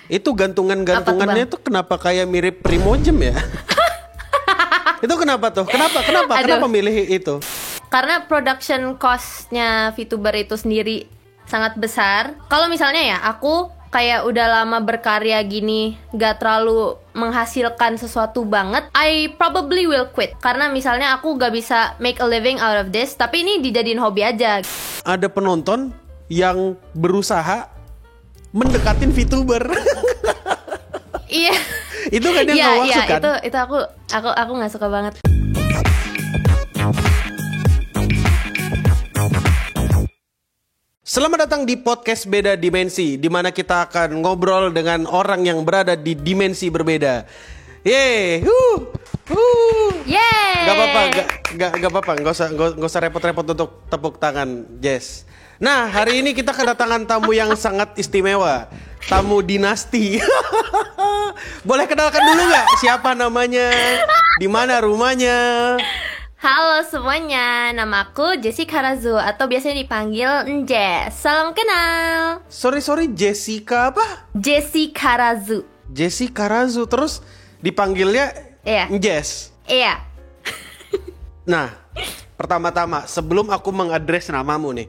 Itu gantungannya tuh kenapa kayak mirip Primojem ya? Itu kenapa tuh? Kenapa milih itu? Karena production cost-nya VTuber itu sendiri sangat besar. Kalau misalnya ya aku kayak udah lama berkarya gini, gak terlalu menghasilkan sesuatu banget, I probably will quit. Karena misalnya aku gak bisa make a living out of this, tapi ini dijadiin hobi aja. Ada penonton yang berusaha mendekatin VTuber. Iya. Itu kan yang kau maksud kan? Itu aku nggak suka banget. Selamat datang di podcast Beda Dimensi, di mana kita akan ngobrol dengan orang yang berada di dimensi berbeda. Yeay, Yeay. Gak apa-apa, nggak usah repot-repot untuk tepuk tangan, Jess. Nah, hari ini kita kedatangan tamu yang sangat istimewa, tamu dinasti. Boleh kenalkan dulu nggak siapa namanya, di mana rumahnya? Halo semuanya, nama aku Jessie Karazu atau biasanya dipanggil Jess. Salam kenal. Sorry, Jessica apa? Jessie Karazu. Jessie Karazu, terus dipanggilnya Jess. Iya. Nah, pertama-tama sebelum aku mengadres namamu nih,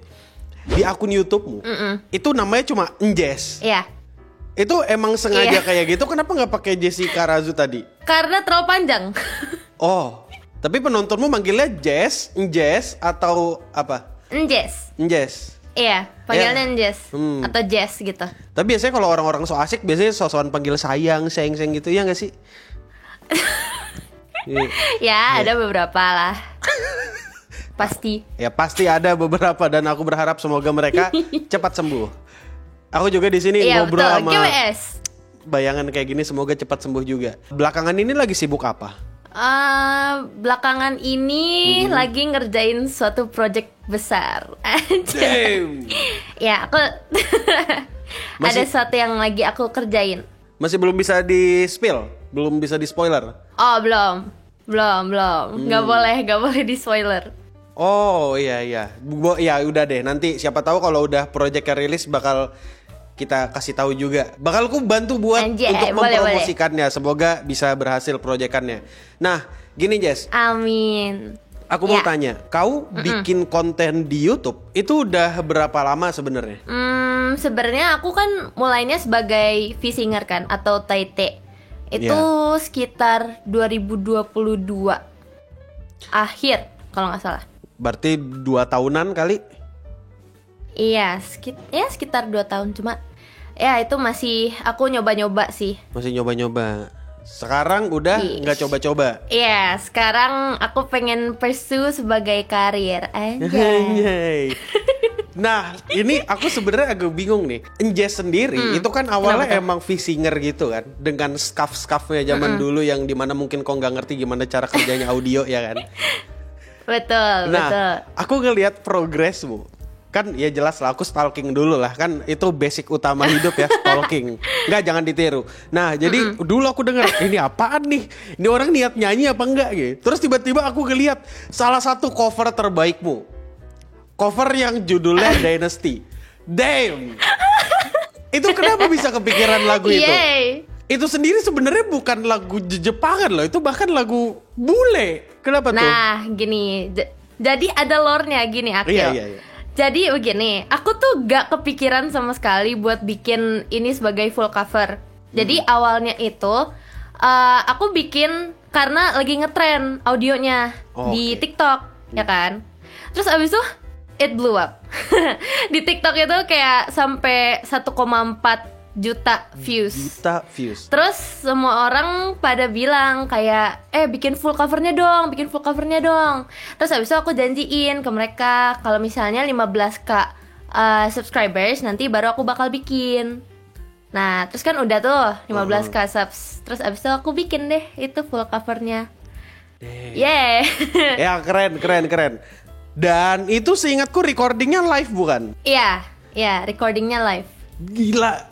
di akun YouTube-mu, itu namanya cuma Jess. Iya. Itu emang sengaja kayak gitu? Kenapa nggak pakai Jessie Karazu tadi? Karena terlalu panjang. Oh, tapi penontonmu manggilnya Jess atau apa? Jess. Iya, panggilnya Jess atau Jess gitu. Tapi biasanya kalau orang-orang so asik, biasanya so-soan panggil sayang gitu, ya nggak sih? Ya, ada beberapa lah. Pasti. Ya pasti ada beberapa, dan aku berharap semoga mereka cepat sembuh. Aku juga di sini ngobrol betul. sama GWS. bayangan kayak gini, semoga cepat sembuh juga. Belakangan ini lagi sibuk apa? Belakangan ini lagi ngerjain suatu project besar. Damn. Ya, aku ada sesuatu yang lagi aku kerjain. Masih belum bisa di-spill? Belum bisa di-spoiler? Oh, belum. Nggak boleh di-spoiler. Oh iya. Ya udah deh, nanti siapa tahu kalau udah projectnya rilis bakal kita kasih tahu juga. Bakal aku bantu buat untuk mempromosikannya. Semoga bisa berhasil proyekannya. Nah, gini Jess. Amin. Aku mau tanya, kau bikin konten di YouTube itu udah berapa lama sebenarnya? Sebenarnya aku kan mulainya sebagai V-Singer kan, atau Taite. Itu sekitar 2022 akhir kalau nggak salah. Berarti 2 tahunan kali? Iya, sekitar 2 tahun. Cuma ya itu masih aku nyoba-nyoba sih. Masih nyoba-nyoba. Sekarang udah nggak coba-coba? Iya, sekarang aku pengen pursue sebagai karir. Anjay. Nah, ini aku sebenarnya agak bingung nih. Jess sendiri itu kan awalnya emang V-Singer gitu kan, dengan scuff-scuffnya zaman dulu yang dimana mungkin kau nggak ngerti gimana cara kerjanya audio ya kan. Betul. Aku ngelihat progresmu. Kan ya jelas lah, aku stalking dulu lah. Kan itu basic utama hidup ya, stalking. Enggak, jangan ditiru. Nah, jadi dulu aku denger, ini apaan nih? Ini orang niat nyanyi apa enggak gitu. Terus tiba-tiba aku ngelihat salah satu cover terbaikmu. Cover yang judulnya Dynasty. Damn. Itu kenapa bisa kepikiran lagu itu? Itu sendiri sebenarnya bukan lagu Jepangan loh, itu bahkan lagu bule. Kenapa tuh? Nah, gini. Jadi ada lore-nya gini, Akil. Iya. Jadi begini, aku tuh gak kepikiran sama sekali buat bikin ini sebagai full cover. Jadi awalnya itu aku bikin karena lagi ngetren audionya di TikTok, ya kan. Terus abis itu it blew up. Di TikTok itu kayak sampai 1,4 juta views. Terus semua orang pada bilang kayak bikin full covernya dong. Terus habis itu aku janjiin ke mereka kalau misalnya 15k subscribers nanti baru aku bakal bikin. Nah, terus kan udah tuh 15k subs. Terus habis itu aku bikin deh itu full covernya. Yeah. Ya keren. Dan itu seingatku recordingnya live bukan? Iya, recordingnya live. Gila.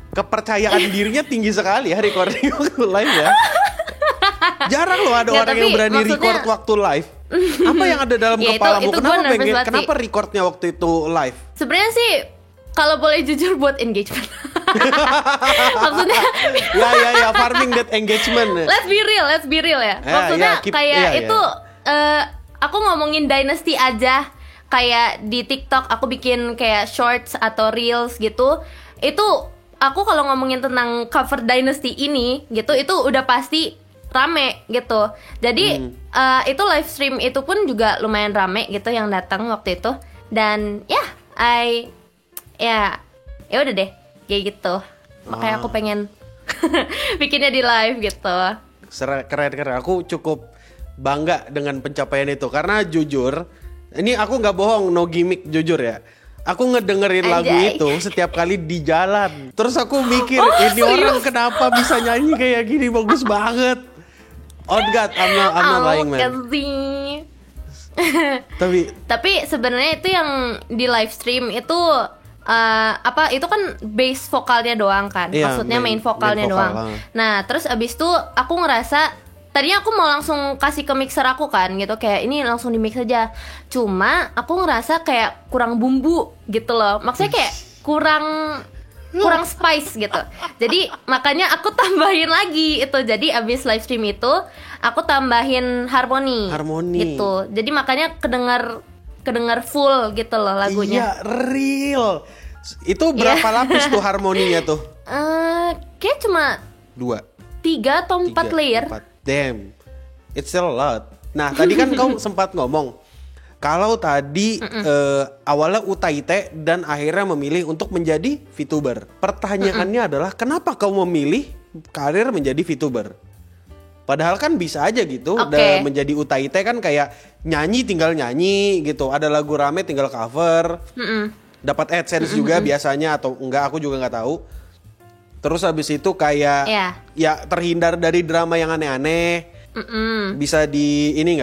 Kepercayaan dirinya tinggi sekali ya recording waktu live ya. Jarang loh ada orang yang berani record waktu live. Apa yang ada dalam kepalamu? Kenapa recordnya waktu itu live? Sebenarnya sih kalau boleh jujur buat engagement. Maksudnya Ya, farming that engagement. let's be real ya. Maksudnya itu aku ngomongin Dynasty aja, kayak di TikTok aku bikin kayak shorts atau reels gitu. Itu aku kalau ngomongin tentang cover Dynasty ini gitu, itu udah pasti rame gitu. Jadi itu live stream itu pun juga lumayan rame gitu yang datang waktu itu. Dan ya udah deh kayak gitu. Makanya aku pengen bikinnya di live gitu. Keren. Aku cukup bangga dengan pencapaian itu karena jujur, ini aku nggak bohong, no gimmick, jujur ya. Aku ngedengerin lagu itu setiap kali di jalan. Terus aku mikir, ini orang kenapa bisa nyanyi kayak gini, bagus banget. Oh God, I'm not lying, man. Tapi sebenarnya itu yang di live stream itu itu kan bass vokalnya doang kan, iya, maksudnya main vokalnya doang. Nah terus abis itu aku ngerasa tadinya aku mau langsung kasih ke mixer aku kan gitu, kayak ini langsung di mix aja. Cuma aku ngerasa kayak kurang bumbu gitu loh, maksudnya kayak kurang spice gitu. Jadi makanya aku tambahin lagi itu. Jadi abis live stream itu aku tambahin harmoni gitu. Jadi makanya kedengar full gitu loh lagunya. Iya, real. Itu berapa lapis tuh harmoninya tuh? Kayak cuma 3 atau 4 layer. Damn, it's still a lot. Nah tadi kan kau sempat ngomong kalau tadi awalnya Utaite dan akhirnya memilih untuk menjadi VTuber. Pertanyaannya adalah kenapa kau memilih karir menjadi VTuber? Padahal kan bisa aja gitu, udah menjadi Utaite kan kayak nyanyi tinggal nyanyi gitu, ada lagu rame tinggal cover, dapat AdSense juga biasanya atau enggak aku juga nggak tahu. Terus habis itu kayak ya terhindar dari drama yang aneh-aneh. Bisa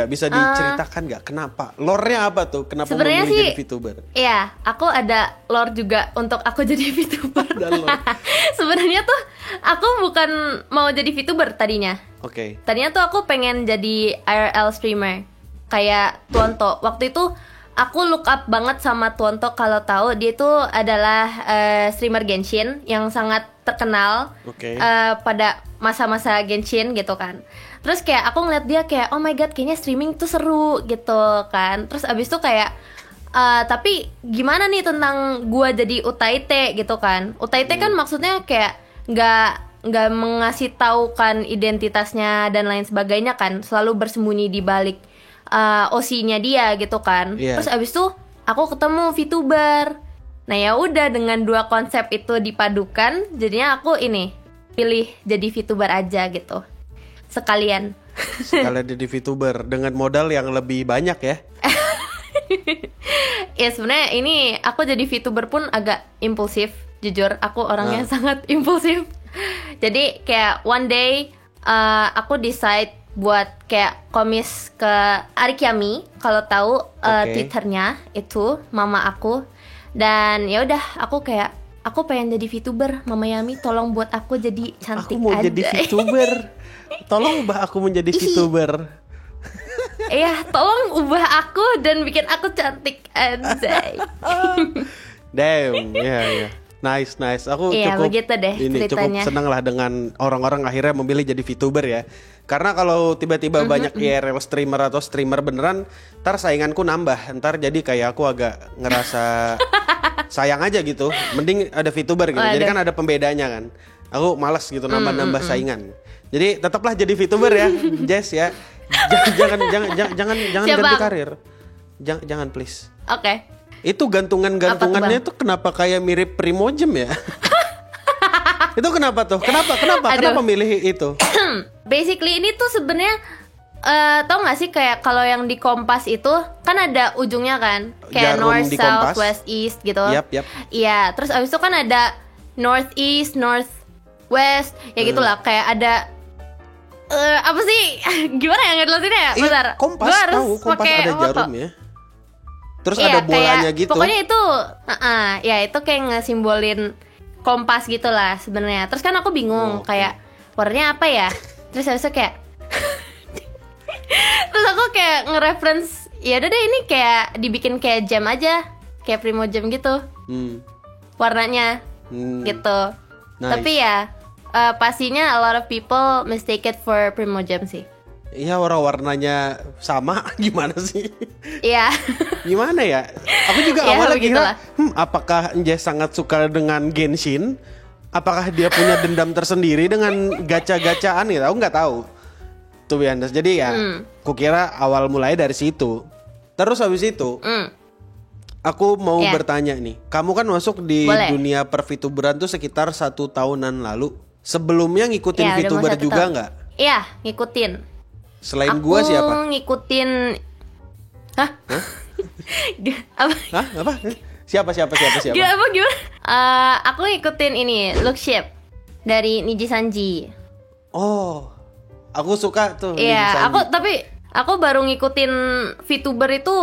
bisa diceritakan nggak kenapa? Lore-nya apa tuh? Kenapa memilih jadi VTuber? Iya, aku ada lore juga untuk aku jadi VTuber. Sebenarnya tuh aku bukan mau jadi VTuber tadinya. Tadinya tuh aku pengen jadi IRL streamer kayak Tuonto. Waktu itu aku look up banget sama Tuonto, kalau tahu dia itu adalah streamer Genshin yang sangat terkenal pada masa-masa Genshin gitu kan. Terus kayak aku ngeliat dia kayak oh my god, kayaknya streaming tuh seru gitu kan. Terus abis itu kayak tapi gimana nih tentang gua jadi Utaite gitu kan. Utaite kan maksudnya kayak nggak mengasih tahu kan identitasnya dan lain sebagainya kan, selalu bersembunyi di balik OC-nya dia gitu kan. Terus abis itu aku ketemu VTuber. Nah ya udah, dengan dua konsep itu dipadukan, jadinya aku pilih jadi VTuber aja gitu. Sekalian jadi VTuber dengan modal yang lebih banyak ya. Ya sebenarnya ini aku jadi VTuber pun agak impulsif, jujur aku orangnya sangat impulsif. Jadi kayak one day aku decide buat kayak komis ke Arikiami, kalau tahu Twitternya itu mama aku. Dan ya udah aku pengen jadi VTuber, Mama Yami tolong buat aku jadi cantik aja. Aku mau jadi VTuber. Tolong ubah aku menjadi VTuber. Iya, tolong ubah aku dan bikin aku cantik aja. Damn, ya. Nice. Aku cukup senang lah dengan orang-orang akhirnya memilih jadi VTuber ya. Karena kalau tiba-tiba banyak IRL streamer atau streamer beneran, ntar sainganku nambah. Ntar jadi kayak aku agak ngerasa sayang aja gitu. Mending ada VTuber gitu. Jadi kan ada pembedanya kan. Aku malas gitu nambah-nambah saingan. Jadi tetaplah jadi VTuber ya, Jess ya. Jangan ganti karir. Jangan please. Oke. Itu gantungannya itu kenapa kayak mirip Primojem ya? Itu kenapa tuh? Kenapa milih itu? Basically ini tuh sebenarnya tau gak sih kayak kalau yang di Kompas itu kan ada ujungnya kan, kayak Jarum North, South, West, East gitu. Yap. Iya, terus abis itu kan ada North East, North West, ya gitulah. Kayak ada apa sih? Gimana ya ngejelasinnya ya? Bentar. Kompas tahu, Kompas ada jarum ya. Terus ada bolanya kayak, gitu. Pokoknya itu, ya itu kayak ngesimbolin Kompas gitulah sebenarnya. Terus kan aku bingung kayak warnanya apa ya? Terus habis itu kayak terus aku kayak nge-reference, ya udah deh ini kayak dibikin kayak jam aja, kayak Primo Jam gitu. Warnanya gitu. Tapi ya pastinya a lot of people mistake it for Primo Jam sih. Iya, warnanya sama gimana sih? Iya. Gimana ya? Aku juga Ya, awalnya kira, begitulah. apakah Nje sangat suka dengan Genshin? Apakah dia punya dendam tersendiri dengan gacha-gacaan gitu? Aku nggak tahu. To be honest. Jadi ya, kukira awal mulai dari situ. Terus habis itu, aku mau Ya. bertanya nih. Kamu kan masuk di Boleh. dunia perfituberan tuh sekitar 1 tahunan lalu. Sebelumnya ngikutin Ya, udah mau VTuber 1 juga tahun. nggak? Iya, ngikutin. Selain Aku gua siapa? ngikutin. Hah? Apa? Hah? Apa? Siapa? Gimana? Apa gimana? Aku ngikutin ini Lookship dari Niji Sanji. Oh, aku suka tuh. Niji Iya, Sanji. tapi aku baru ngikutin VTuber itu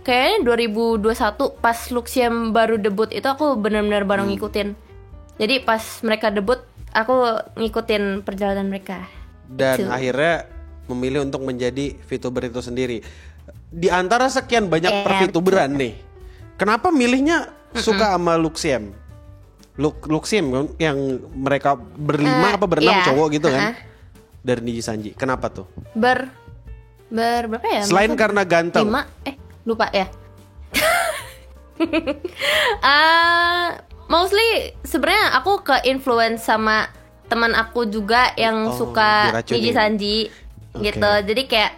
kayaknya 2021 pas Luxiem baru debut itu aku benar-benar baru ngikutin. Jadi pas mereka debut aku ngikutin perjalanan mereka. Dan Gitu. akhirnya memilih untuk menjadi VTuber itu sendiri. Di antara sekian banyak perfituberan nih, kenapa milihnya suka sama Luxiem? Luxiem kan, yang mereka berlima apa berenam iya. cowok gitu kan? Dari Niji Sanji. Kenapa tuh? Berapa ya? Selain Masa karena ganteng. 5 lupa ya. Mostly sebenarnya aku ke influence sama teman aku juga yang suka diracunin. Niji Sanji gitu. Jadi kayak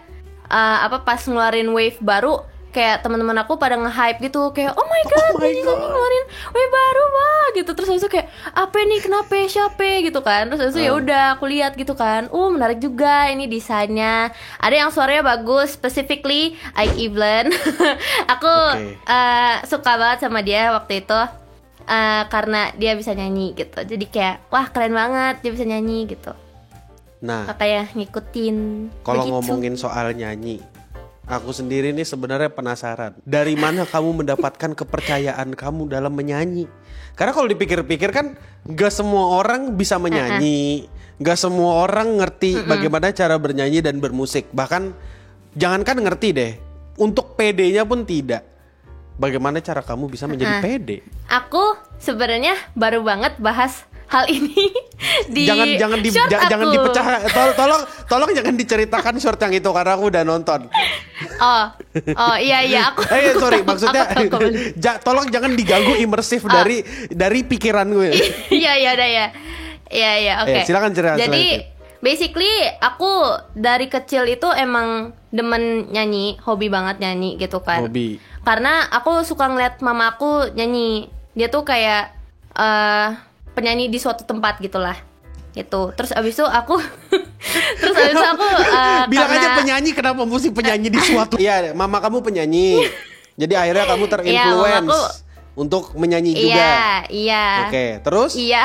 pas ngeluarin wave baru kayak teman-teman aku pada nge-hype gitu kayak oh my god Niji Sanji ngeluarin wave baru wah gitu. Terus habis itu kayak apa nih kenapa siapa gitu kan. Terus habis itu ya udah aku lihat gitu kan. Menarik juga ini desainnya. Ada yang suaranya bagus, specifically Ike Evelyn. Aku suka banget sama dia waktu itu. Karena dia bisa nyanyi gitu. Jadi kayak wah keren banget dia bisa nyanyi gitu. Nah, Makanya ngikutin. kalau Begitu. ngomongin soal nyanyi, aku sendiri nih sebenarnya penasaran. Dari mana kamu mendapatkan kepercayaan kamu dalam menyanyi? Karena kalau dipikir-pikir kan gak semua orang bisa menyanyi, gak semua orang ngerti bagaimana cara bernyanyi dan bermusik. Bahkan jangankan ngerti deh, untuk PD-nya pun tidak. Bagaimana cara kamu bisa menjadi PD? Aku sebenarnya baru banget bahas hal ini di jangan short jangan aku. dipecah. Tolong jangan diceritakan short yang itu karena aku udah nonton. Oh iya aku. Sorry, maksudnya aku tahu. tolong jangan diganggu imersif dari pikiran gue. Iya udah ya. Iya oke. Silakan cerita. Jadi basically aku dari kecil itu emang demen nyanyi, hobi banget nyanyi gitu kan. Hobi. Karena aku suka ngeliat mama aku nyanyi. Dia tuh kayak penyanyi di suatu tempat gitulah. Gitu. Terus abis itu aku bilang aja penyanyi, kenapa mesti penyanyi di suatu. Iya, mama kamu penyanyi. Jadi akhirnya kamu terinfluence untuk menyanyi juga. Iya. Oke, terus? Iya.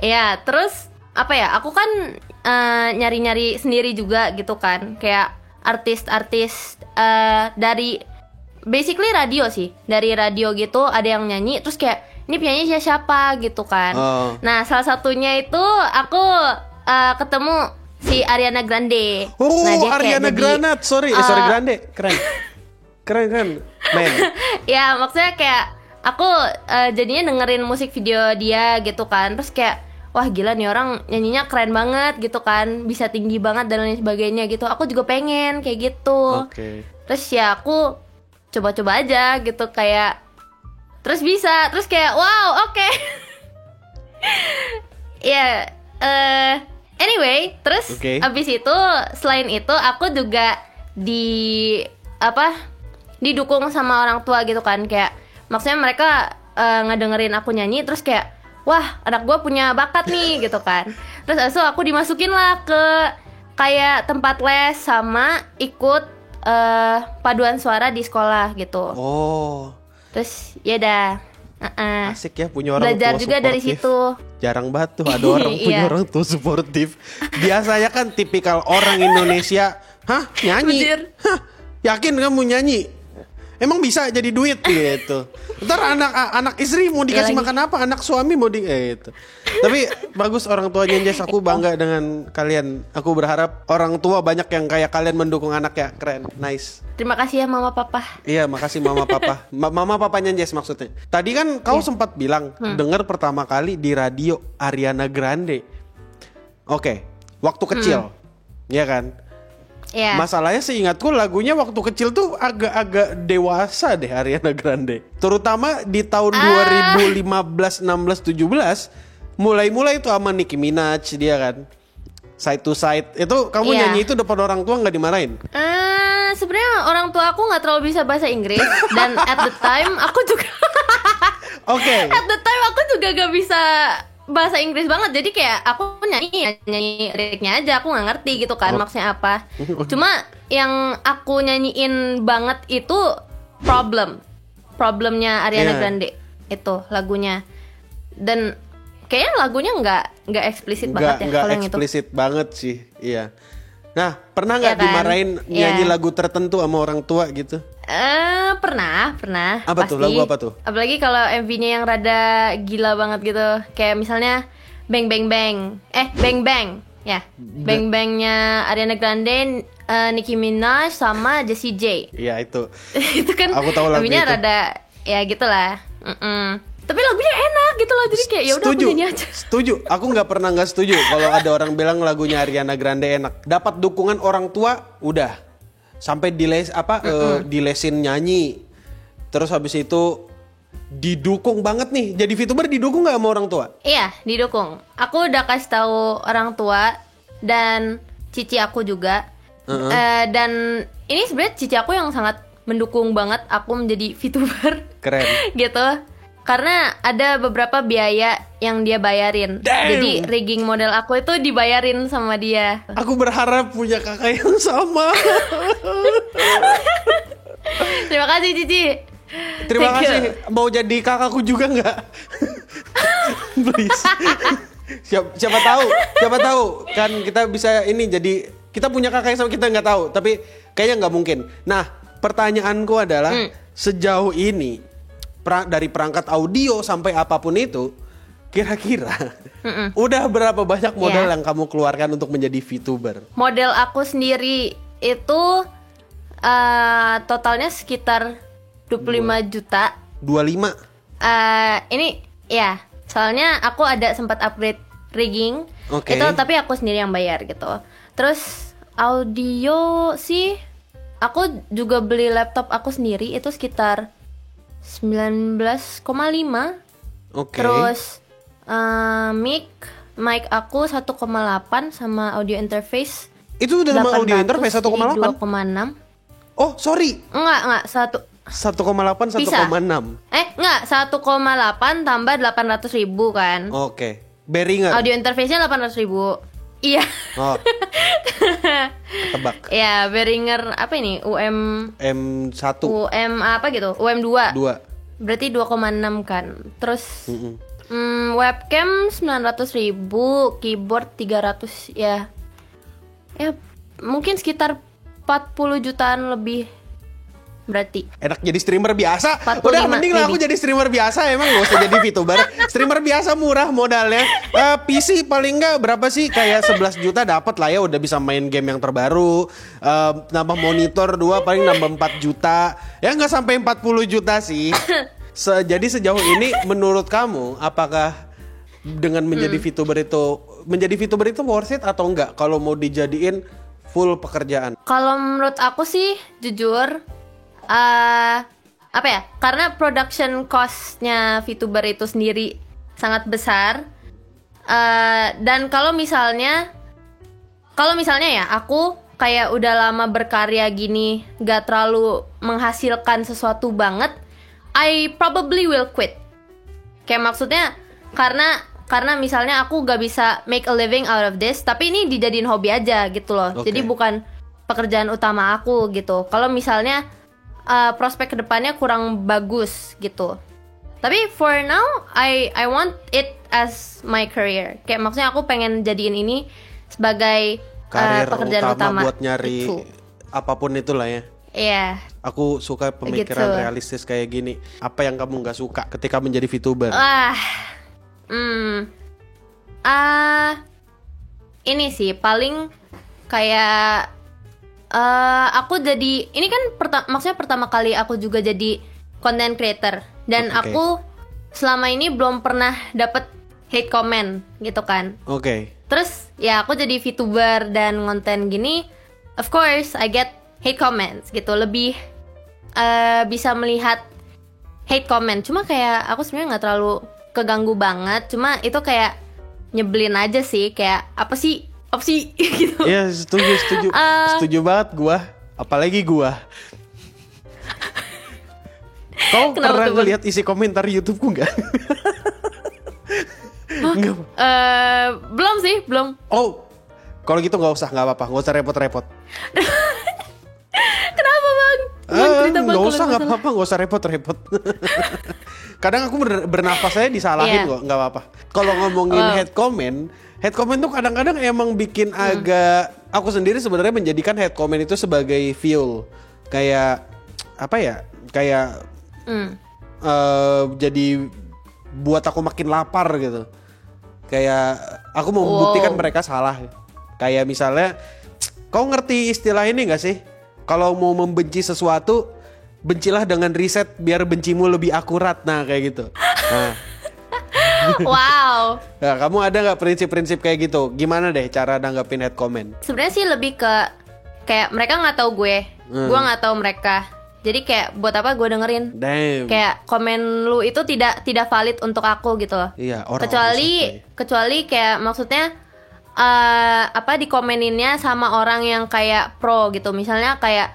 Iya, terus apa ya? Aku kan nyari-nyari sendiri juga gitu kan. Kayak artis-artis dari basically radio sih. Dari radio gitu ada yang nyanyi terus kayak ini penyanyi siapa gitu kan. Nah, salah satunya itu aku ketemu si Ariana Grande. Nah, dia Ariana Grande. Sorry Grande. Keren. Men. Ya, maksudnya kayak aku jadinya dengerin musik video dia gitu kan. Terus kayak wah gila nih orang nyanyinya keren banget gitu kan, bisa tinggi banget dan lain sebagainya gitu. Aku juga pengen kayak gitu. Terus ya aku coba-coba aja gitu kayak terus bisa, terus kayak wow oke. Ya anyway, terus abis itu selain itu aku juga didukung sama orang tua gitu kan, kayak maksudnya mereka ngedengerin aku nyanyi terus kayak wah anak gue punya bakat nih gitu kan. Terus abis itu aku dimasukin lah ke kayak tempat les sama ikut paduan suara di sekolah gitu. Terus ya dah asik ya punya orang belajar tua juga suportif. dari situ. Jarang banget tuh ada orang punya orang tua suportif. Biasanya kan tipikal orang Indonesia, hah nyanyi? Hah, yakin kamu nyanyi? emang bisa jadi duit gitu. Ntar anak istri mau dikasih makan apa, anak suami mau itu. Tapi bagus orang tuanya Jess, aku bangga dengan kalian. Aku berharap orang tua banyak yang kayak kalian mendukung anaknya, keren, nice. Terima kasih ya mama papa. Iya, makasih mama papa. Mama papanya Jess maksudnya. Tadi kan kau sempat bilang dengar pertama kali di radio Ariana Grande. Oke, waktu kecil, ya kan? Yeah. Masalahnya seingatku lagunya waktu kecil tuh agak-agak dewasa deh Ariana Grande. Terutama di tahun 2015, 16, 17 mulai-mulai itu sama Nicki Minaj dia kan. Side to Side. Itu kamu nyanyi itu depan orang tua nggak dimarahin? Sebenarnya orang tua aku nggak terlalu bisa bahasa Inggris dan at the time aku juga Oke. At the time aku juga gak bisa bahasa Inggris banget, jadi kayak aku nyanyi liriknya aja, aku nggak ngerti gitu kan maksudnya apa. Cuma yang aku nyanyiin banget itu Problemnya Ariana Grande itu lagunya, dan kayaknya lagunya nggak eksplisit banget ya kalau yang itu. Nggak eksplisit banget sih, iya. Nah, pernah nggak dimarahin nyanyi lagu tertentu sama orang tua gitu? Pernah. Apa pasti. tuh? Lagu apa tuh? Apalagi kalau MV-nya yang rada gila banget gitu. Kayak misalnya Bang Bang Bang. Bang Bang. Ya. Bang Bangnya Ariana Grande, Nicki Minaj sama Jessie J. Iya, itu. Itu kan aku tahu lagu MV-nya itu. rada ya gitulah. Tapi lagunya enak gitu loh. Jadi kayak ya udah aku nyanyi aja. Setuju. Aku nggak pernah nggak setuju kalau ada orang bilang lagunya Ariana Grande enak. Dapat dukungan orang tua, udah. Sampai dilesin nyanyi. Terus habis itu didukung banget nih. Jadi VTuber didukung nggak sama orang tua? Iya, didukung. Aku udah kasih tahu orang tua dan cici aku juga. Dan ini sebenarnya cici aku yang sangat mendukung banget aku menjadi VTuber. Keren. Gitu. Karena ada beberapa biaya yang dia bayarin. Damn. Jadi rigging model aku itu dibayarin sama dia. Aku berharap punya kakak yang sama. Terima kasih Cici. Terima kasih. Mau jadi kakakku juga nggak? Please. Siapa tahu kan kita bisa ini jadi kita punya kakak yang sama, kita nggak tahu, tapi kayaknya nggak mungkin. Nah, pertanyaanku adalah sejauh ini dari perangkat audio sampai apapun itu, kira-kira udah berapa banyak modal yang kamu keluarkan untuk menjadi VTuber? Model aku sendiri itu totalnya sekitar 25 juta. 25? Ini ya, soalnya aku ada sempat upgrade rigging. Itu tapi aku sendiri yang bayar gitu. Terus audio sih aku juga beli laptop aku sendiri itu sekitar 19,5. Terus mic aku 1,8 sama audio interface. Itu udah sama audio interface 1,8? 2,6. Oh, sorry. Enggak 1,8 1,6. Enggak, 1,8 tambah 800.000 kan. Oke. Behringer. Audio interface-nya 800.000. Iya. Oh. Tebak. Ya, Behringer apa ini? M1. Apa gitu? UM2. 2. Berarti 2,6 kan. Terus webcam 900.000, keyboard 300 ya. Ya, mungkin sekitar 40 jutaan lebih. Berarti enak jadi streamer biasa. 45, udah mending lah aku jadi streamer biasa. Emang gak usah jadi VTuber. Streamer biasa murah modalnya. PC paling nggak berapa sih, kayak 11 juta dapat lah ya, udah bisa main game yang terbaru. Nambah monitor 2 paling nambah 4 juta. Ya nggak sampai 40 juta sih. Jadi sejauh ini menurut kamu apakah dengan menjadi VTuber itu worth it atau enggak kalau mau dijadiin full pekerjaan? Kalau menurut aku sih jujur apa ya, karena production cost-nya VTuber itu sendiri sangat besar, dan kalau misalnya ya aku kayak udah lama berkarya gini gak terlalu menghasilkan sesuatu banget, I probably will quit. Kayak maksudnya karena misalnya aku gak bisa make a living out of this, tapi ini dijadiin hobi aja gitu loh. Jadi bukan pekerjaan utama aku gitu. Kalau misalnya prospek kedepannya kurang bagus gitu. Tapi for now I want it as my career. Kayak maksudnya aku pengen jadiin ini sebagai karir pekerjaan utama buat nyari itu. Apapun itulah ya. Iya. Aku suka pemikiran Gitu. realistis kayak gini. Apa yang kamu nggak suka ketika menjadi VTuber? Wah. Ini sih paling kayak aku jadi ini kan maksudnya pertama kali aku juga jadi content creator dan Oke. aku selama ini belum pernah dapet hate comment gitu kan. Oke. Terus ya aku jadi VTuber dan ngonten gini, of course I get hate comments gitu, lebih bisa melihat hate comment. Cuma kayak aku sebenarnya nggak terlalu keganggu banget, cuma itu kayak nyebelin aja sih, kayak apa sih gitu. Iya, setuju. Setuju banget gua, apalagi gua. Kau Kenapa pernah tuh, Bang? ngeliat isi komentar YouTubeku nggak? Nggak. Belum. Oh, kalau gitu nggak usah repot-repot. Kenapa bang? Bang, cerita, Bang, Nggak kalau usah, nggak masalah. apa-apa, nggak usah repot-repot. Kadang aku bernafas saya disalahin Iya. kok, nggak apa-apa. Kalau ngomongin hate comment tuh kadang-kadang emang bikin agak. Aku sendiri sebenarnya menjadikan hate comment itu sebagai fuel, kayak apa ya? Kayak jadi buat aku makin lapar gitu. Kayak aku mau membuktikan mereka salah. Kayak misalnya, kau ngerti istilah ini gak sih? Kalau mau membenci sesuatu, bencilah dengan riset biar bencimu lebih akurat. Nah kayak gitu. Wow. Nah, kamu ada nggak prinsip-prinsip kayak gitu? Gimana deh cara nanggapin hate comment? Sebenarnya sih lebih ke kayak mereka nggak tahu gue nggak tahu mereka. Jadi kayak buat apa gue dengerin? Damn. Kayak komen lu itu tidak valid untuk aku gitu loh. Iya, orang Kecuali kayak maksudnya dikomeninnya sama orang yang kayak pro gitu. Misalnya kayak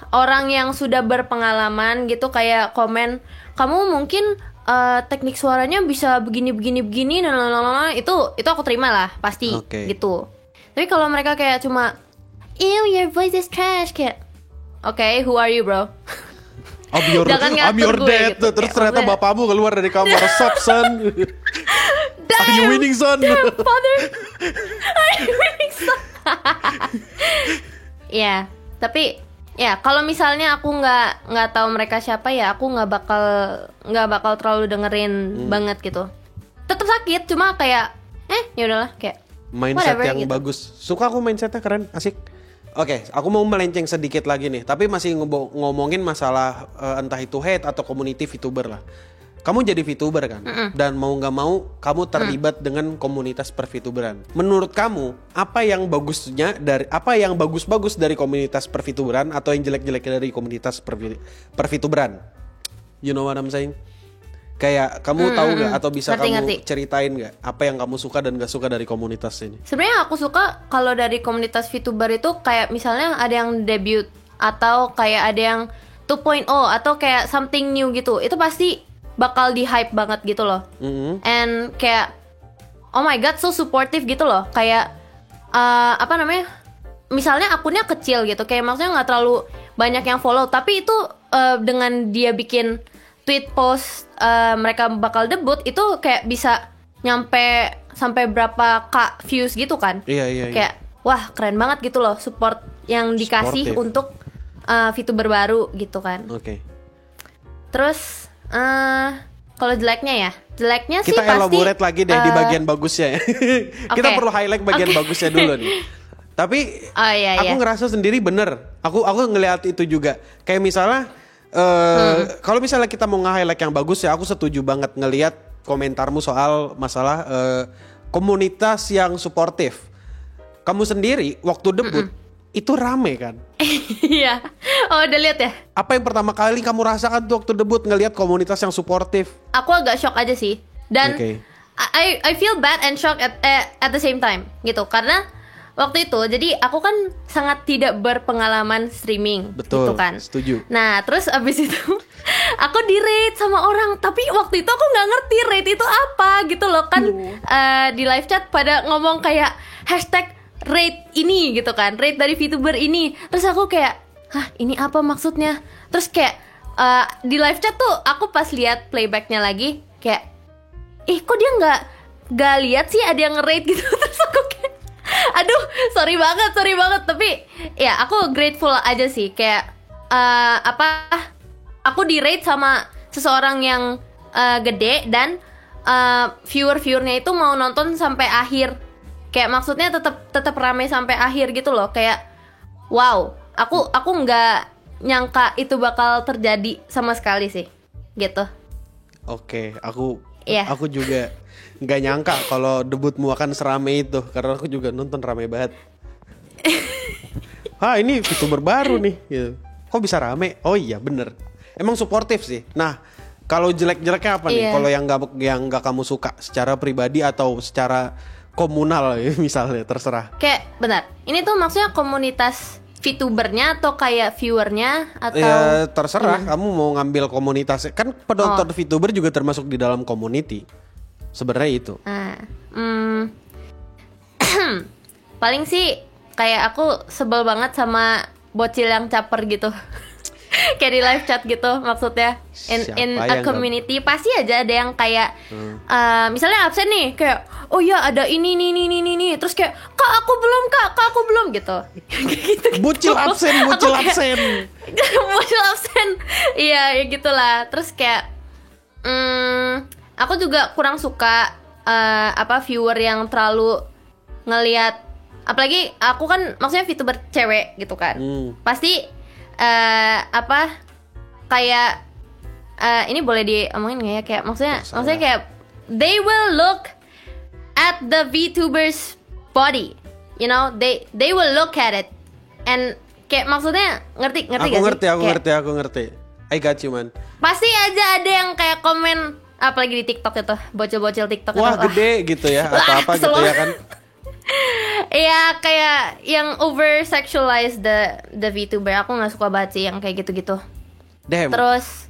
orang yang sudah berpengalaman gitu, kayak komen kamu mungkin teknik suaranya bisa begini nah, itu aku terima lah pasti. Oke. Gitu. Tapi kalau mereka kayak cuma ew your voice is trash, kayak okay, who are you bro? Jangan I'm your ngatur gue dad. gitu. Terus Kayak ternyata maksudnya, bapakmu keluar dari kamar. Sup son? Are you winning son? father, are you winning son? Ya, tapi ya kalau misalnya aku nggak tahu mereka siapa, ya aku nggak bakal terlalu dengerin banget gitu. Tetap sakit, cuma kayak ya udahlah, kayak Mindset whatever, yang gitu. bagus. Suka aku mindsetnya, keren, asik. Oke, aku mau melenceng sedikit lagi nih. Tapi masih ngomongin masalah entah itu hate atau community VTuber lah. Kamu jadi VTuber kan? Dan mau nggak mau kamu terlibat dengan komunitas per-VTuberan. Menurut kamu, apa yang bagus-bagus dari komunitas per-VTuberan atau yang jelek-jelek dari komunitas per-VTuberan? You know what I'm saying? Kayak kamu tahu nggak atau bisa Ngerti. ceritain nggak apa yang kamu suka dan nggak suka dari komunitas ini? Sebenarnya aku suka kalau dari komunitas VTuber itu kayak misalnya ada yang debut atau kayak ada yang 2.0 atau kayak something new gitu. Itu pasti bakal di-hype banget gitu loh. And kayak oh my god, so supportive gitu loh. Kayak misalnya akunnya kecil gitu, kayak maksudnya nggak terlalu banyak yang follow, tapi itu dengan dia bikin tweet post mereka bakal debut itu kayak bisa nyampe sampai berapa views gitu kan. Iya. Kayak wah keren banget gitu loh, support yang dikasih Supportive. untuk VTuber baru gitu kan. Oke. Terus kalau jeleknya sih Kita pasti elaborate lagi deh di bagian bagusnya ya. Kita perlu highlight bagian bagusnya dulu nih. Tapi aku ngerasa sendiri bener. Aku ngeliat itu juga. Kayak misalnya kalau misalnya kita mau nge-highlight yang bagus ya, aku setuju banget ngelihat komentarmu soal masalah komunitas yang suportif. Kamu sendiri waktu debut itu rame kan? Iya. Oh, udah lihat ya? Apa yang pertama kali kamu rasakan tuh waktu debut ngelihat komunitas yang suportif? Aku agak shock aja sih. Dan Oke. I feel bad and shocked at the same time gitu. Karena waktu itu jadi aku kan sangat tidak berpengalaman streaming. Betul, gitu kan. setuju. Nah terus abis itu aku di-rate sama orang. Tapi waktu itu aku gak ngerti rate itu apa gitu loh. Kan di live chat pada ngomong kayak hashtag rate ini gitu kan, rate dari VTuber ini. Terus aku kayak, hah ini apa maksudnya? Terus kayak di live chat tuh aku pas lihat playbacknya lagi kayak, kok dia nggak lihat sih ada yang nge-rate gitu. Terus aku kayak, aduh sorry banget. Tapi ya aku grateful aja sih. Kayak aku di rate sama seseorang yang gede dan viewernya itu mau nonton sampai akhir. Kayak maksudnya tetap rame sampai akhir gitu loh. Kayak wow, aku nggak nyangka itu bakal terjadi sama sekali sih, gitu. Oke, aku juga nggak nyangka kalau debutmu akan serame itu, karena aku juga nonton rame banget. Ini VTuber baru nih, gitu. Kok bisa rame? Oh iya bener, emang suportif sih. Nah, kalau jelek-jeleknya apa nih? Kalau yang nggak kamu suka secara pribadi atau secara komunal misalnya, terserah. Kayak benar, ini tuh maksudnya komunitas VTubernya atau kayak viewernya atau? Ya terserah, kamu mau ngambil komunitas. Kan penonton VTuber juga termasuk di dalam community. Sebenarnya itu. Paling sih kayak aku sebel banget sama bocil yang caper gitu. Kayak di live chat gitu maksudnya. In a community pasti aja ada yang kayak misalnya absen nih, kayak oh ya ada ini terus kayak kak aku belum gitu. Gitu. Bocil absen. Bocil absen. Iya ya gitulah. Terus kayak aku juga kurang suka viewer yang terlalu ngelihat, apalagi aku kan maksudnya VTuber cewek gitu kan. Pasti kayak ini boleh diomongin nggak ya, kayak maksudnya kayak they will look at the VTuber's body, you know, they will look at it and kayak maksudnya ngerti Aku ngerti. I got you man. Pasti aja ada yang kayak komen, apalagi di TikTok itu, bocil-bocil TikTok wah itu, gede gitu ya atau apa gitu ya kan. Iya kayak yang over sexualize the VTuber. Aku nggak suka banget sih yang kayak gitu-gitu. Damn. Terus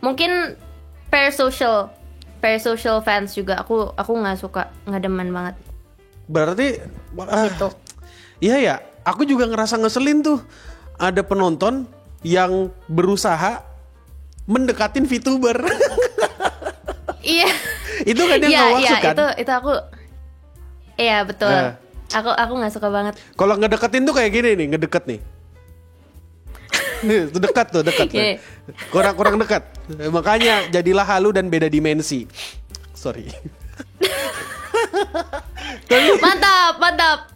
mungkin parasocial fans juga aku nggak suka, nggak demen banget. Berarti gitu. Iya ya, aku juga ngerasa ngeselin tuh. Ada penonton yang berusaha mendekatin VTuber. Iya. Itu kan yang nggak maksud kan? Itu aku. Iya betul. Aku nggak suka banget. Kalau ngedeketin tuh kayak gini nih, ngedeket nih. Tuh dekat. Yeah. Kurang dekat. Makanya jadilah halu dan beda dimensi. Sorry. Mantap.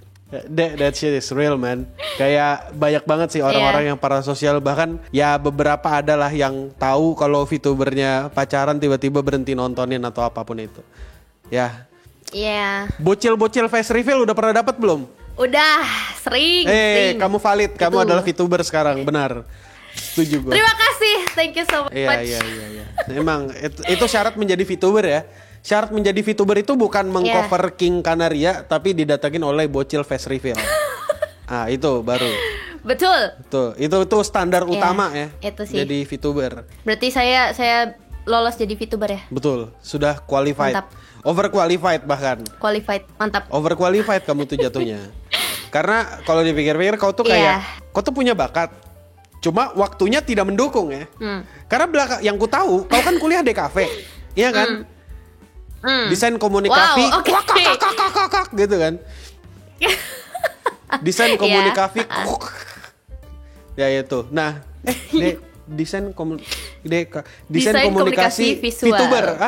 That shit is real man. Kayak banyak banget sih orang-orang yang parasosial. Bahkan ya beberapa adalah yang tahu kalau VTubernya pacaran tiba-tiba berhenti nontonin atau apapun itu. Ya. Iya. Bocil-bocil face reveal udah pernah dapat belum? Udah, sering. Kamu valid, kamu adalah VTuber sekarang, benar. Setuju gue. Terima kasih, thank you so much. Iya. Emang itu syarat menjadi VTuber ya. Syarat menjadi VTuber itu bukan mengcover King Kanaria, tapi didatengin oleh bocil face reveal. Itu baru. Betul. Itu standar utama ya. Itu sih. Jadi VTuber. Berarti saya lolos jadi VTuber ya? Betul, sudah qualified. Mantap. Overqualified bahkan. Qualified, mantap. Overqualified kamu tuh jatuhnya. Karena kalau dipikir-pikir kau tuh kayak kau tuh punya bakat. Cuma waktunya tidak mendukung ya. Karena yang ku tahu, kau kan kuliah di kafe. Iya kan? Desain komunikasi. Wow, okay. Kak gitu kan. Desain komunikasi. Ya itu. Nah, desain komunikasi visual. VTuber.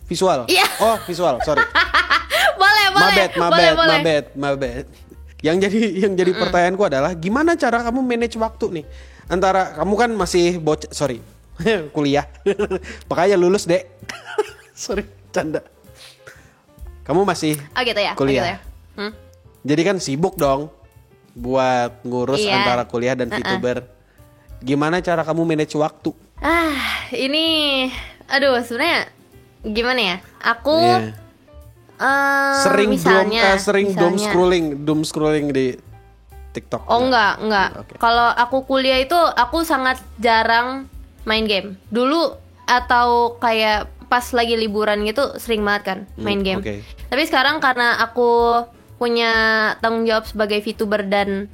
Visual. Yeah. Oh, visual, sorry. boleh. My bad. Yang jadi pertanyaanku adalah gimana cara kamu manage waktu nih? Antara kamu kan masih kuliah. Makanya lulus, Dek. Sorry, canda. Kamu masih gitu ya? kuliah. Jadi kan sibuk dong buat ngurus antara kuliah dan VTuber. Gimana cara kamu manage waktu? Ini sebenarnya gimana ya? Aku sering misalnya doom scrolling di TikTok. Oh enggak. Okay. Kalau aku kuliah itu aku sangat jarang main game. Dulu atau kayak pas lagi liburan gitu sering banget kan main game. Okay. Tapi sekarang karena aku punya tanggung jawab sebagai VTuber dan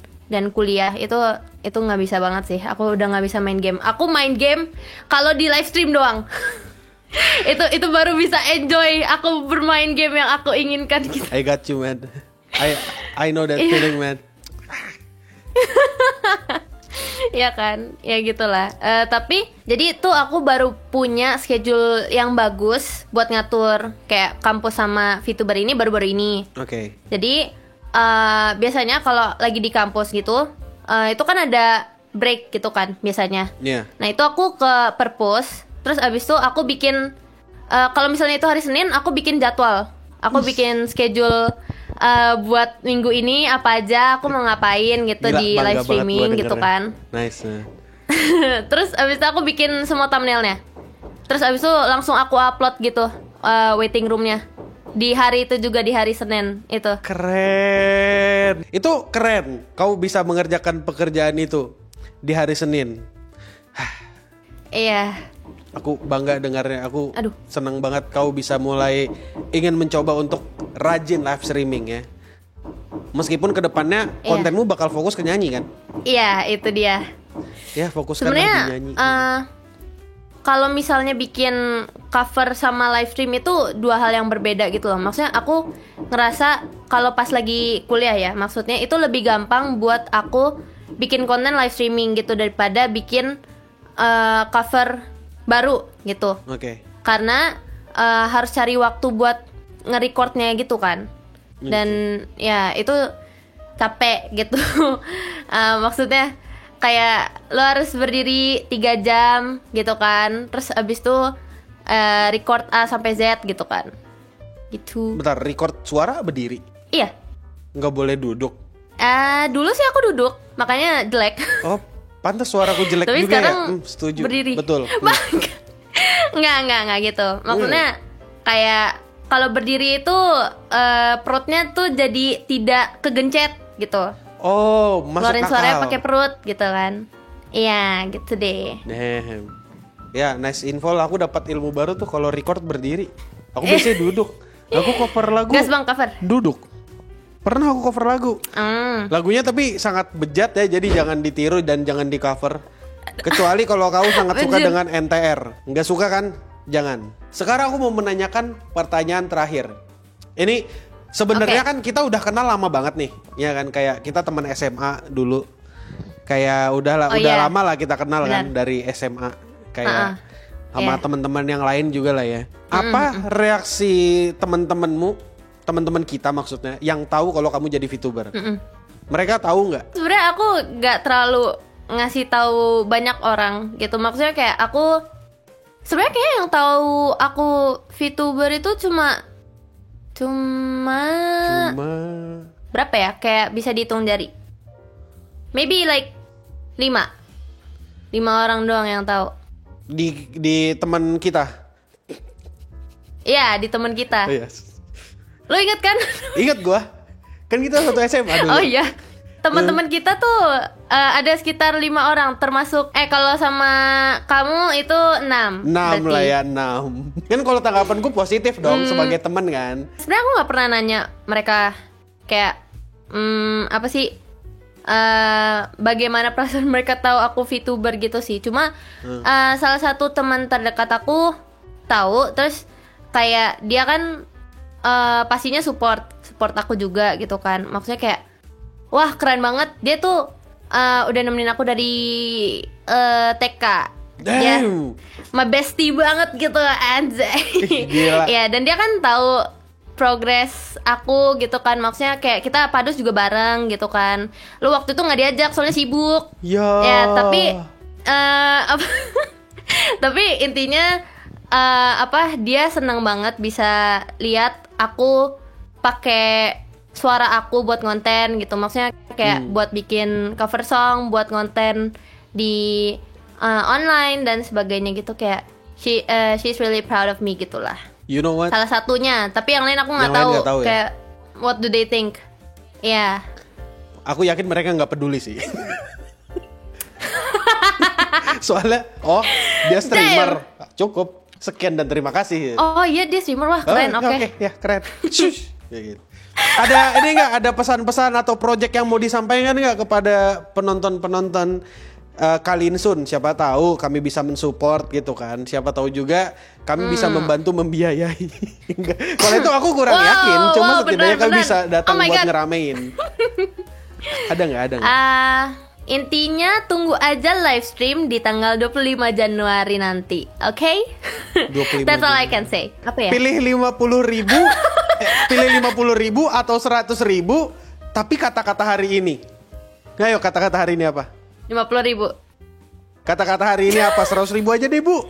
kuliah itu nggak bisa banget sih. Aku udah nggak bisa main game. Aku main game kalau di live stream doang. itu baru bisa enjoy aku bermain game yang aku inginkan gitu. I got you man. I know that feeling, man. Ya kan, ya gitulah. Tapi jadi tuh aku baru punya schedule yang bagus buat ngatur kayak kampus sama VTuber ini baru-baru ini. Oke. Jadi biasanya kalau lagi di kampus gitu, itu kan ada break gitu kan biasanya. Iya. Nah itu aku ke perpus, terus abis itu aku bikin kalau misalnya itu hari Senin, aku bikin jadwal, aku bikin schedule buat minggu ini apa aja aku mau ngapain gitu. Gila, di bangga live banget streaming gua gitu dengernya. kan. Nice. Terus abis itu aku bikin semua thumbnailnya. Terus abis itu langsung aku upload gitu waiting roomnya di hari itu juga, di hari Senin itu. Keren. Itu keren. Kau bisa mengerjakan pekerjaan itu di hari Senin. Iya. Aku bangga dengarnya. Aku Aduh. senang banget kau bisa mulai ingin mencoba untuk rajin live streaming ya. Meskipun kedepannya Iya. kontenmu bakal fokus ke nyanyi kan? Iya, itu dia. Ya fokuskan Sebenarnya di nyanyi. kalau misalnya bikin cover sama live stream itu dua hal yang berbeda gitu loh. Maksudnya aku ngerasa kalau pas lagi kuliah ya, maksudnya itu lebih gampang buat aku bikin konten live streaming gitu daripada bikin cover baru gitu. Oke. Karena harus cari waktu buat nge-recordnya gitu kan. Dan ya itu capek gitu. Maksudnya kayak lo harus berdiri 3 jam gitu kan. Terus abis itu record A sampai Z gitu kan. Gitu. Bentar, record suara berdiri. Iya. Nggak boleh duduk. Dulu sih aku duduk, makanya jelek. Oh, pantas suaraku jelek Tapi juga sekarang ya. Setuju. berdiri. Betul. Nggak gitu. Maksudnya kayak kalau berdiri itu perutnya tuh jadi tidak kegencet gitu. Oh, masuk Keluarin akal. suaranya pakai perut gitu kan. Iya, gitu deh. Damn. Ya, nice info lah. Aku dapat ilmu baru tuh kalau record berdiri. Aku biasanya duduk. Aku cover lagu Gas bang cover. duduk. Pernah aku cover lagu. Lagunya tapi sangat bejat ya, jadi jangan ditiru dan jangan di cover. Kecuali kalau kau sangat suka Anjir. dengan NTR. Nggak suka kan? Jangan. Sekarang aku mau menanyakan pertanyaan terakhir. Ini sebenarnya Oke. kan kita udah kenal lama banget nih, ya kan? Kayak kita teman SMA dulu. Kayak udah Oh, udah iya. lama lah kita kenal kan Benar. dari SMA. Kayak sama Iya. teman-teman yang lain juga lah ya. Apa reaksi teman-teman kita maksudnya yang tahu kalau kamu jadi VTuber? Mereka tahu nggak? Sebenarnya aku nggak terlalu ngasih tahu banyak orang gitu. Maksudnya kayak aku sebenarnya kayak yang tahu aku VTuber itu cuma Cuma berapa ya? Kayak bisa dihitung jari. Maybe like 5 orang doang yang tahu. di teman kita. Iya, di teman kita. Oh, iya. Lo inget kan? Ingat gua. Kan kita satu SMA dulu. Oh iya. Teman-teman kita tuh ada sekitar 5 orang, termasuk kalau sama kamu itu 6. 6 lah ya, 6. Kan kalau tanggapan gue positif dong sebagai teman kan. Sebenarnya aku nggak pernah nanya mereka kayak apa sih bagaimana perasaan mereka tahu aku VTuber gitu sih. Cuma salah satu teman terdekat aku tahu, terus kayak dia kan pastinya support aku juga gitu kan. Maksudnya kayak wah keren banget, dia tuh udah nemenin aku dari TK. Ya, Damn. my bestie banget gitu anjay. Gila. Ya, dan dia kan tahu progres aku gitu kan. Maksudnya kayak kita padus juga bareng gitu kan. Lu waktu itu nggak diajak soalnya sibuk. Ya, tapi tapi intinya dia senang banget bisa lihat aku pakai suara aku buat konten gitu. Maksudnya kayak buat bikin cover song, buat konten di online dan sebagainya gitu. Kayak she's really proud of me gitulah. You know what? Salah satunya, tapi yang lain aku nggak Yang lain tahu. nggak tahu ya? Kayak what do they think? Ya. Aku yakin mereka nggak peduli sih. Soalnya, dia streamer. Cukup. Sekian dan terima kasih. Oh iya, dia streamer, wah keren. Oke. Oke, ya keren. Shush. Ya gitu. Ada pesan-pesan atau project yang mau disampaikan nggak kepada penonton Kalin Sun, siapa tahu kami bisa mensupport gitu kan. Siapa tahu juga kami bisa membantu membiayai. Kalau itu aku kurang yakin, cuma setidaknya kami bisa datang buat ngeramein. Ada nggak? Intinya tunggu aja live stream di tanggal 25 Januari nanti. Oke? 25 That's all I can say. Apa ya? Pilih 50.000 pilih 50.000 atau 100.000, tapi kata-kata hari ini. Ayo kata-kata hari ini apa? 50.000. Kata-kata hari ini apa? 100.000 aja deh, Bu.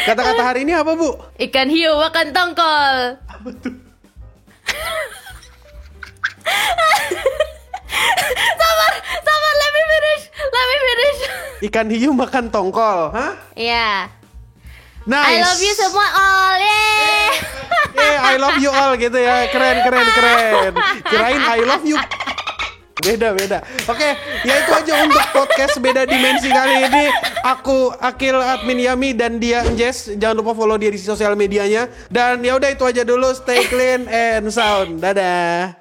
Kata-kata hari ini apa, Bu? Ikan hiu makan tongkol. Apa tuh? Sabar, let me finish. Ikan hiu makan tongkol, hah? Iya. Nice. I love you semua all. I love you all gitu ya. Keren. Kirain I love you. Beda. Oke, ya itu aja untuk podcast Beda Dimensi kali ini. Aku Akil admin Yami dan dia Jess. Jangan lupa follow dia di sosial medianya. Dan ya udah itu aja dulu. Stay clean and sound. Dadah.